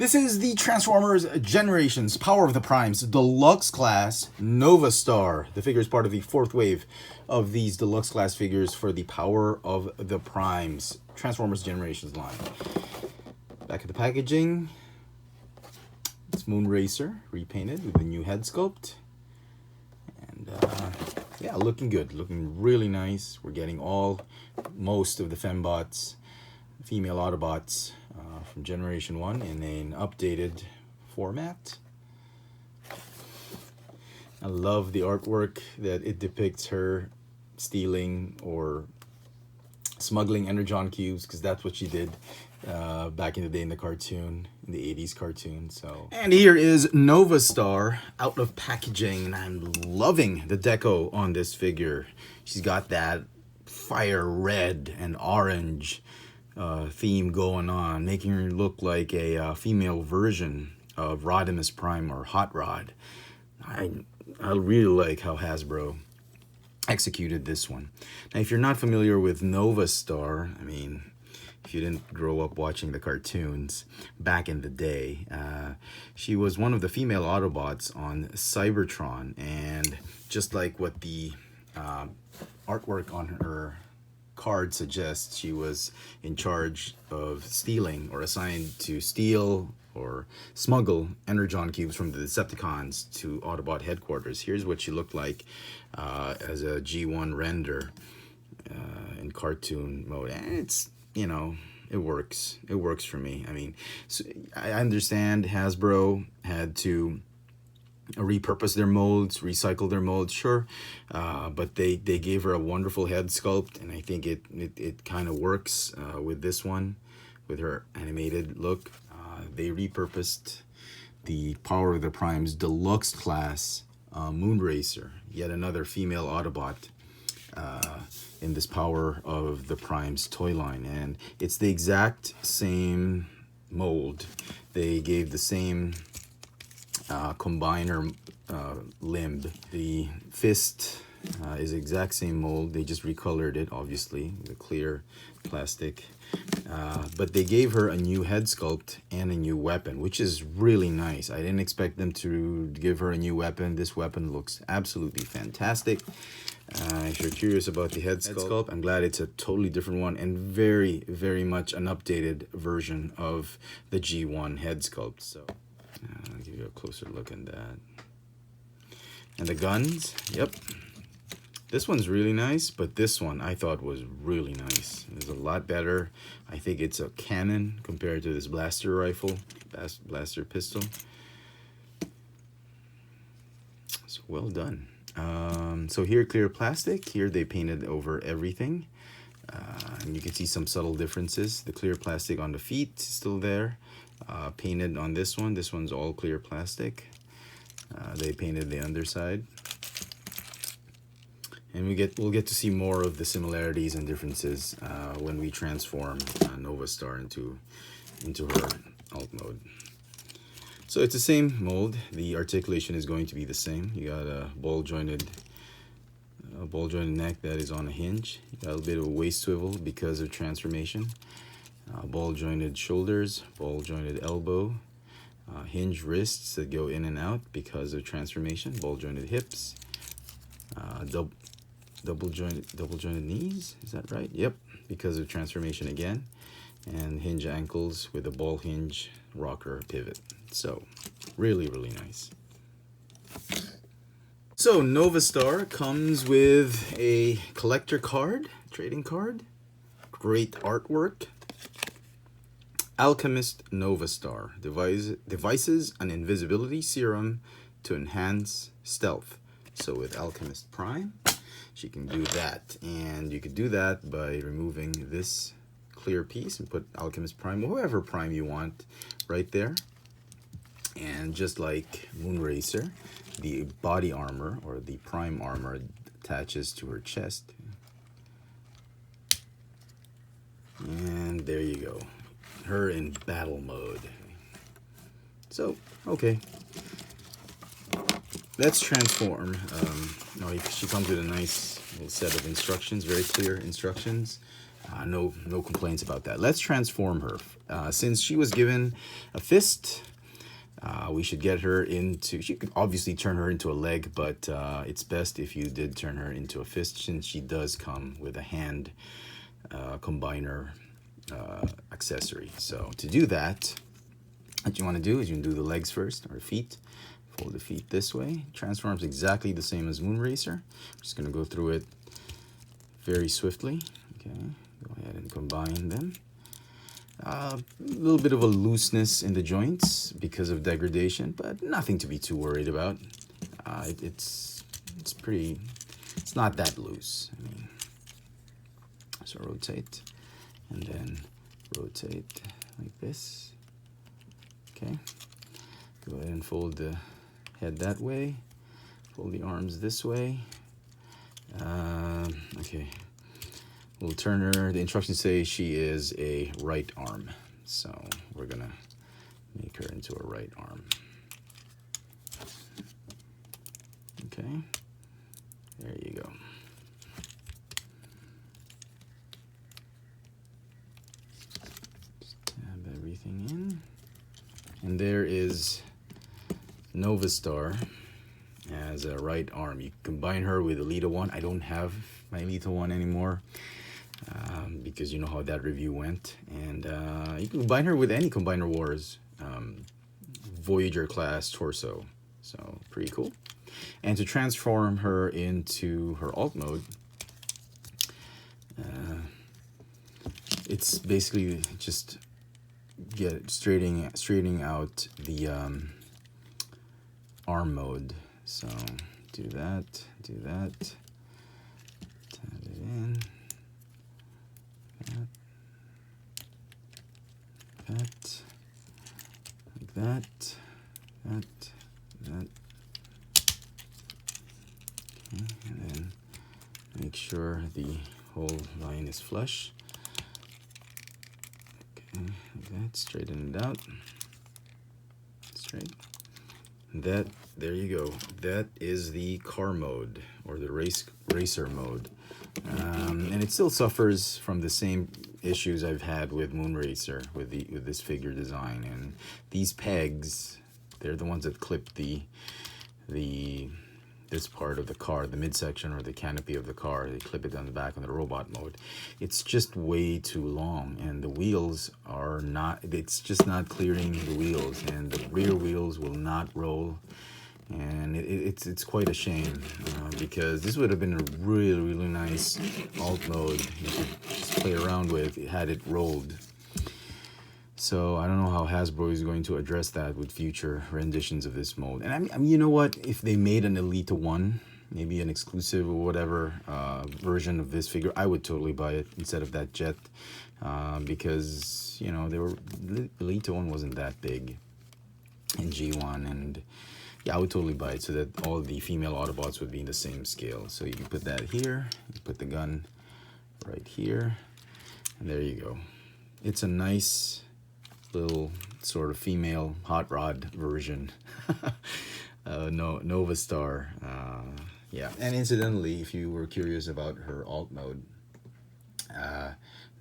This is the Transformers Generations Power of the Primes Deluxe Class Novastar. The figure is part of the fourth wave of these Deluxe Class figures for the Power of the Primes Transformers Generations line. Back of the packaging, it's Moonracer, repainted with the new head sculpt. And yeah, looking good, looking really nice. We're getting most of the fembots, female Autobots, from Generation 1 in an updated format. I love the artwork that it depicts her stealing or smuggling energon cubes, because that's what she did back in the day in the cartoon, in the 80s cartoon. And here is Novastar out of packaging, and I'm loving the deco on this figure. She's got that fire red and orange theme going on, making her look like a female version of Rodimus Prime or Hot Rod. I really like how Hasbro executed this one. Now, if you're not familiar with Novastar, I mean, if you didn't grow up watching the cartoons back in the day, she was one of the female Autobots on Cybertron, and just like what the artwork on her card suggests, she was in charge of stealing, or assigned to steal or smuggle energon cubes from the Decepticons to Autobot headquarters. Here's what she looked like as a G1 render in cartoon mode. And it's, you know, it works. It works for me. I mean, so I understand Hasbro had to repurpose their molds, recycle their molds, sure, but they gave her a wonderful head sculpt, and I think it kind of works with this one, with her animated look. They repurposed the Power of the Primes Deluxe Class Moonracer, yet another female Autobot in this Power of the Primes toy line, and it's the exact same mold. They gave the same combiner limb. The fist is the exact same mold. They just recolored it, obviously, the clear plastic. But they gave her a new head sculpt and a new weapon, which is really nice. I didn't expect them to give her a new weapon. This weapon looks absolutely fantastic. If you're curious about the head sculpt, I'm glad it's a totally different one, and very, very much an updated version of the G1 head sculpt. So I'll give you a closer look at that. And the guns, yep. This one's really nice, but this one I thought was really nice. It's a lot better. I think it's a cannon compared to this blaster rifle, blaster pistol. So well done. So here, clear plastic. Here they painted over everything. And you can see some subtle differences. The clear plastic on the feet is still there. Painted on this one. This one's all clear plastic. They painted the underside. And we'll get to see more of the similarities and differences when we transform Novastar into her alt mode. So it's the same mold. The articulation is going to be the same. You got a ball jointed neck that is on a hinge. You got a bit of a waist swivel because of transformation. Ball jointed shoulders, ball jointed elbow, hinge wrists that go in and out because of transformation. Ball jointed hips. Double jointed knees, is that right? Yep, because of transformation again. And hinge ankles with a ball hinge rocker pivot. So really, really nice. So Novastar comes with a collector card, trading card, great artwork. Alchemist Novastar devices an invisibility serum to enhance stealth. So with Alchemist Prime, she can do that, and you could do that by removing this clear piece and put Alchemist Prime, whoever Prime you want, right there. And just like Moonracer, the body armor, or the Prime armor, attaches to her chest. And there you go. Her in battle mode. So, okay. Let's transform. She comes with a nice little set of instructions, very clear instructions. No complaints about that. Let's transform her. Since she was given a fist, we should get her into, she could obviously turn her into a leg, but it's best if you did turn her into a fist, since she does come with a hand combiner accessory. So to do that, what you want to do is you can do the legs first, or feet. Fold the feet this way. Transforms exactly the same as Moonracer. I'm just going to go through it very swiftly. Okay, go ahead and combine them. A little bit of a looseness in the joints because of degradation, but nothing to be too worried about. It's pretty, it's not that loose. I mean, so rotate, and then rotate like this. Okay, go ahead and fold the head that way, fold the arms this way. Okay, we'll turn her, the instructions say she is a right arm, so we're gonna make her into a right arm. Okay, there you go. Just tab everything in. And there is Novastar as a right arm. You combine her with Elita 1. I don't have my Elita 1 anymore because you know how that review went. And you can combine her with any Combiner Wars Voyager class torso. So pretty cool. And to transform her into her alt mode, it's basically just straightening out the arm mode. So do that, tab it in, that, like that. Okay, and then make sure the whole line is flush. Okay, like that, straighten it out, straight. That, there you go. That is the car mode, or the racer mode. And it still suffers from the same issues I've had with Moonracer, with this figure design. And these pegs, they're the ones that clip this part of the car, the midsection or the canopy of the car. They clip it on the back on the robot mode. It's just way too long, and the wheels are not, it's just not clearing the wheels, and the rear wheels will not roll. And it's quite a shame because this would have been a really nice alt mode you could just play around with had it rolled. So I don't know how Hasbro is going to address that with future renditions of this mode. And I mean, you know what? If they made an Elita 1, maybe an exclusive or whatever version of this figure, I would totally buy it instead of that jet because, you know, Elita 1 wasn't that big in G1, and yeah, I would totally buy it so that all the female Autobots would be in the same scale. So you can put that here, you put the gun right here, and there you go. It's a nice little sort of female hot rod version. Novastar. Yeah, and incidentally, if you were curious about her alt mode,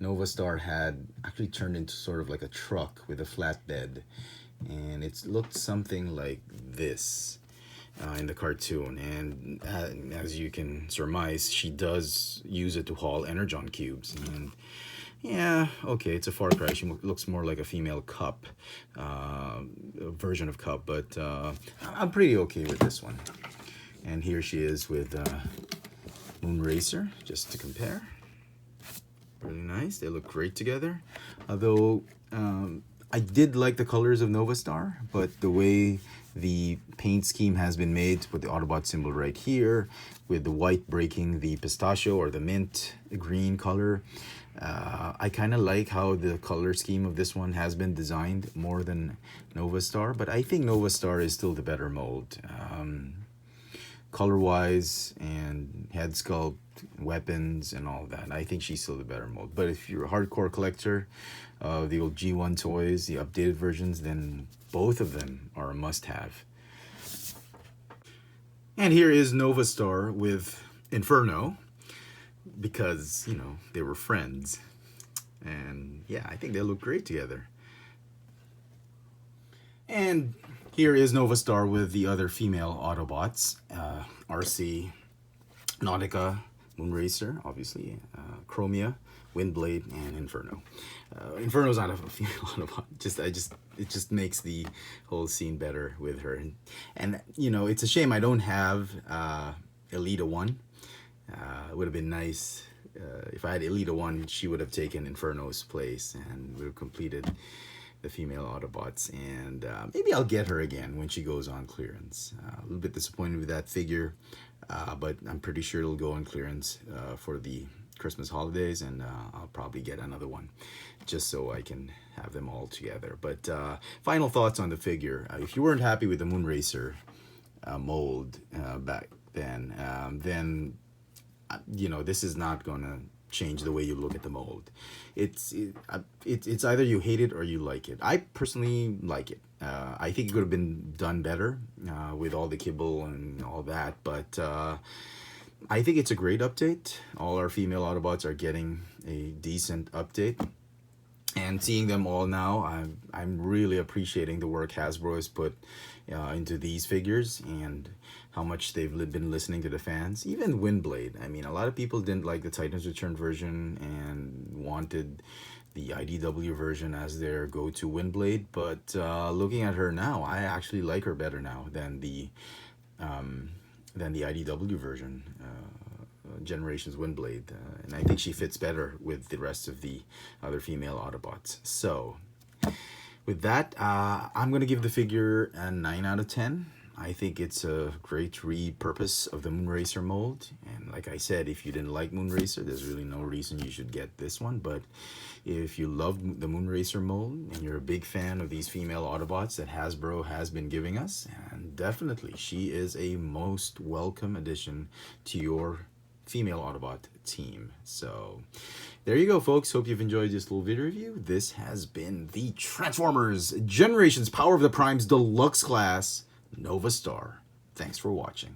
Novastar had actually turned into sort of like a truck with a flatbed, and it looked something like this in the cartoon. And as you can surmise, she does use it to haul energon cubes. And yeah, okay, it's a far cry. She looks more like a female Cup, version of Cup, but I'm pretty okay with this one. And here she is with Moonracer, just to compare. Really nice. They look great together. Although I did like the colors of Novastar, but the way the paint scheme has been made, with the Autobot symbol right here, with the white breaking the pistachio or the mint green color, I kind of like how the color scheme of this one has been designed more than Novastar, but I think Novastar is still the better mold. Color-wise and head sculpt, weapons and all that, I think she's still the better mold. But if you're a hardcore collector of the old G1 toys, the updated versions, then both of them are a must-have. And here is Novastar with Inferno, because, you know, they were friends. And yeah, I think they look great together. And here is Novastar with the other female Autobots, Arcee, Nautica, Moonracer, obviously, Chromia, Windblade, and Inferno. Inferno's not a female Autobot. It just makes the whole scene better with her. And you know, it's a shame I don't have Elita 1. It would have been nice if I had Elita 1. She would have taken Inferno's place and would have completed the female Autobots. And maybe I'll get her again when she goes on clearance. A little bit disappointed with that figure, but I'm pretty sure it'll go on clearance for the Christmas holidays, and I'll probably get another one just so I can have them all together. But final thoughts on the figure. If you weren't happy with the Moonracer mold back then, you know, this is not gonna change the way you look at the mold. It's either you hate it or you like it. I personally like it. I think it could have been done better with all the kibble and all that, but I think it's a great update. All our female Autobots are getting a decent update. And seeing them all now, I'm really appreciating the work Hasbro has put into these figures and how much they've been listening to the fans. Even Windblade. I mean, a lot of people didn't like the Titans Return version and wanted the IDW version as their go-to Windblade. But looking at her now, I actually like her better now than the IDW version. Generations Windblade, and I think she fits better with the rest of the other female Autobots. So with that, I'm going to give the figure a 9 out of 10. I think it's a great repurpose of the Moonracer mold, and like I said, if you didn't like Moonracer, there's really no reason you should get this one. But if you love the Moonracer mold and you're a big fan of these female Autobots that Hasbro has been giving us, and definitely she is a most welcome addition to your female Autobot team. So there you go, folks. Hope you've enjoyed this little video review. This has been the Transformers Generations Power of the Primes Deluxe Class Novastar. Thanks for watching.